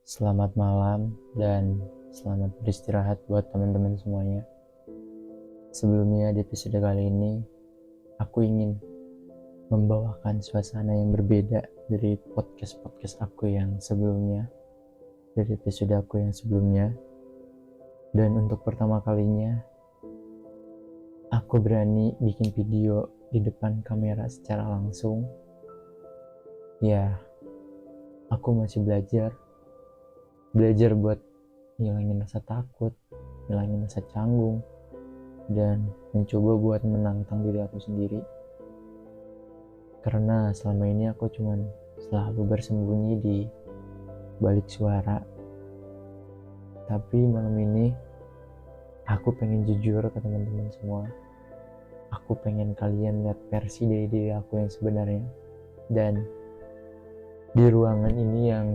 Selamat malam dan selamat beristirahat buat teman-teman semuanya. Sebelumnya di episode kali ini, aku ingin membawakan suasana yang berbeda dari podcast aku yang sebelumnya, dari episode aku yang sebelumnya. Dan untuk pertama kalinya, aku berani bikin video di depan kamera secara langsung. Ya, aku masih belajar buat ngilangin rasa takut, ngilangin rasa canggung, dan mencoba buat menantang diri aku sendiri. Karena selama ini aku cuman selalu bersembunyi di balik suara. Tapi malam ini aku pengen jujur ke teman-teman semua. Aku pengen kalian lihat versi dari diri aku yang sebenarnya. Dan di ruangan ini yang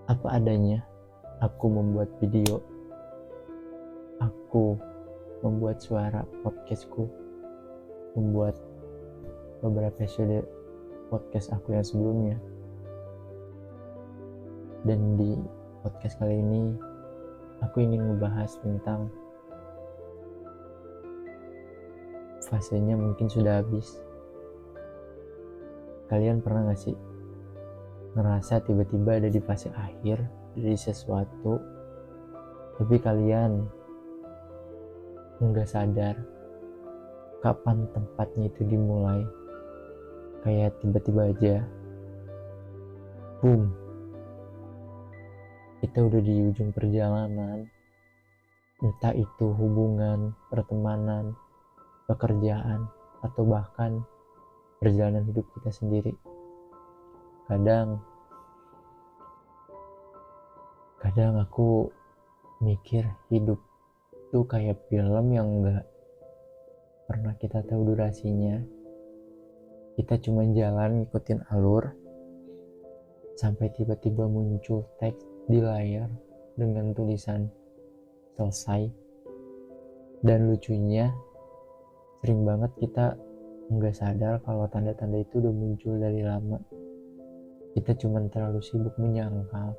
apa adanya, aku membuat video, aku membuat suara podcastku, membuat beberapa episode podcast aku yang sebelumnya. Dan di podcast kali ini aku ingin membahas tentang fasenya mungkin sudah habis. Kalian pernah gak sih ngerasa tiba-tiba ada di fase akhir dari sesuatu, tapi kalian nggak sadar kapan tempatnya itu dimulai? Kayak tiba-tiba aja, boom, kita udah di ujung perjalanan, entah itu hubungan, pertemanan, pekerjaan, atau bahkan perjalanan hidup kita sendiri. Kadang aku mikir hidup tuh kayak film yang gak pernah kita tahu durasinya. Kita cuma jalan ngikutin alur sampai tiba-tiba muncul teks di layar dengan tulisan selesai. Dan lucunya sering banget kita nggak sadar kalau tanda-tanda itu udah muncul dari lama. Kita cuma terlalu sibuk menyangkal,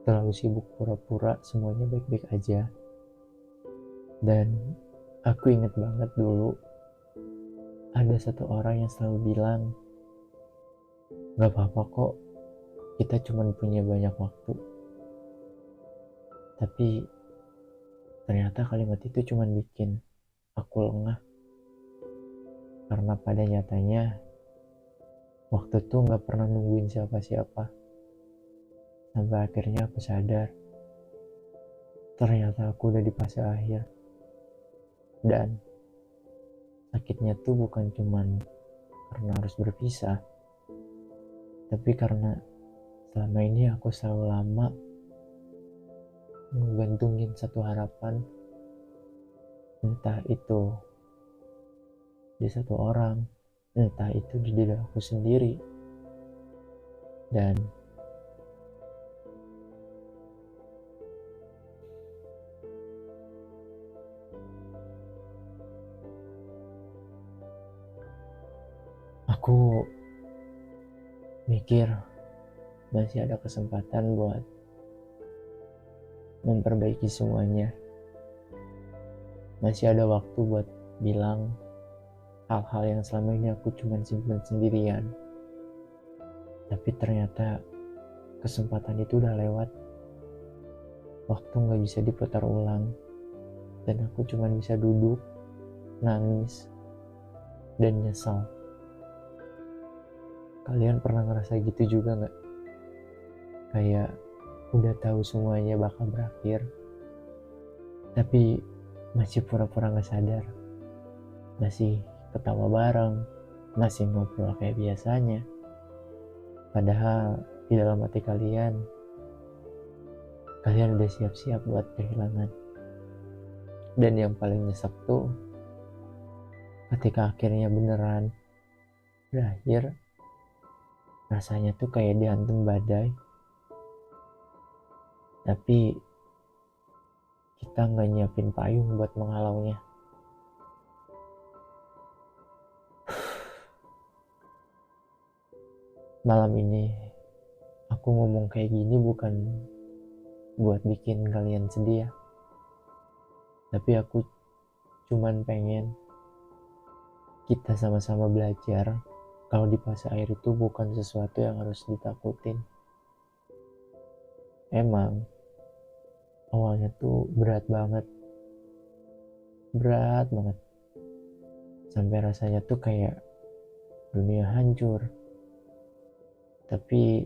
terlalu sibuk pura-pura semuanya baik-baik aja. Dan aku inget banget dulu ada satu orang yang selalu bilang, gak apa-apa kok, kita cuma punya banyak waktu. Tapi ternyata kalimat itu cuma bikin aku lengah. Karena pada nyatanya waktu tuh gak pernah nungguin siapa-siapa. Sampai akhirnya aku sadar ternyata aku udah di fase akhir. Dan sakitnya tuh bukan cuman karena harus berpisah, tapi karena selama ini aku selalu lama menggantungin satu harapan, entah itu di satu orang, entah itu di diri aku sendiri. Dan aku mikir masih ada kesempatan buat memperbaiki semuanya. Masih ada waktu buat bilang hal-hal yang selama ini aku cuma simpan sendirian. Tapi ternyata kesempatan itu udah lewat. Waktu gak bisa diputar ulang. Dan aku cuma bisa duduk, nangis, dan nyesal. Kalian pernah ngerasa gitu juga gak? Kayak udah tahu semuanya bakal berakhir, tapi masih pura-pura gak sadar. Masih ketawa bareng, masih ngobrol kayak biasanya. Padahal di dalam hati kalian udah siap-siap buat kehilangan. Dan yang paling nyesek tuh ketika akhirnya beneran berakhir, rasanya tuh kayak dihantam badai, tapi kita nggak nyiapin payung buat menghalaunya. Malam ini Aku ngomong kayak gini bukan buat bikin kalian sedih ya, tapi aku cuman pengen kita sama-sama belajar kalau di fase akhir itu bukan sesuatu yang harus ditakutin. Emang awalnya tuh berat banget, sampai rasanya tuh kayak dunia hancur. Tapi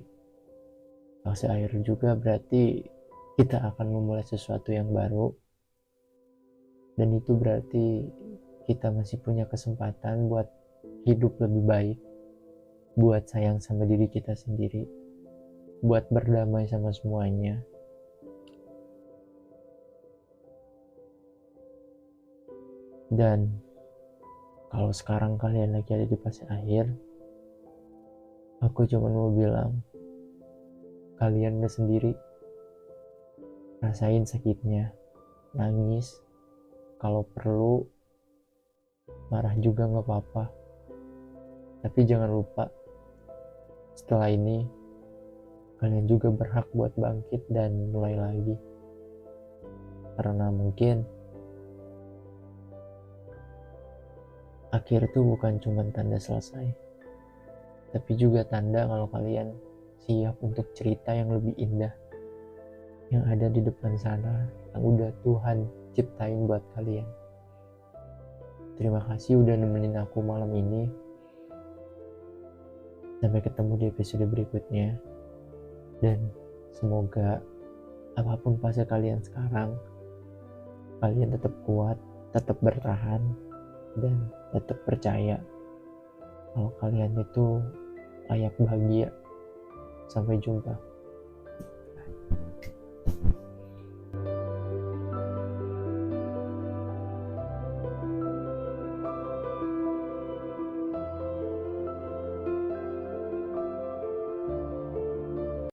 fase akhir juga berarti kita akan memulai sesuatu yang baru, dan itu berarti kita masih punya kesempatan buat hidup lebih baik, buat sayang sama diri kita sendiri, buat berdamai sama semuanya. Dan kalau sekarang kalian lagi ada di fase akhir, aku cuma mau bilang kalian gak sendiri. Rasain sakitnya, nangis, kalau perlu marah juga gak apa-apa. Tapi jangan lupa, setelah ini kalian juga berhak buat bangkit dan mulai lagi. Karena mungkin akhir itu bukan cuma tanda selesai, tapi juga tanda kalau kalian siap untuk cerita yang lebih indah yang ada di depan sana, yang udah Tuhan ciptain buat kalian. Terima kasih udah nemenin aku malam ini. Sampai ketemu di episode berikutnya. Dan semoga apapun fase kalian sekarang, kalian tetap kuat, tetap bertahan, dan tetap percaya kalau kalian itu layak bahagia. Sampai jumpa.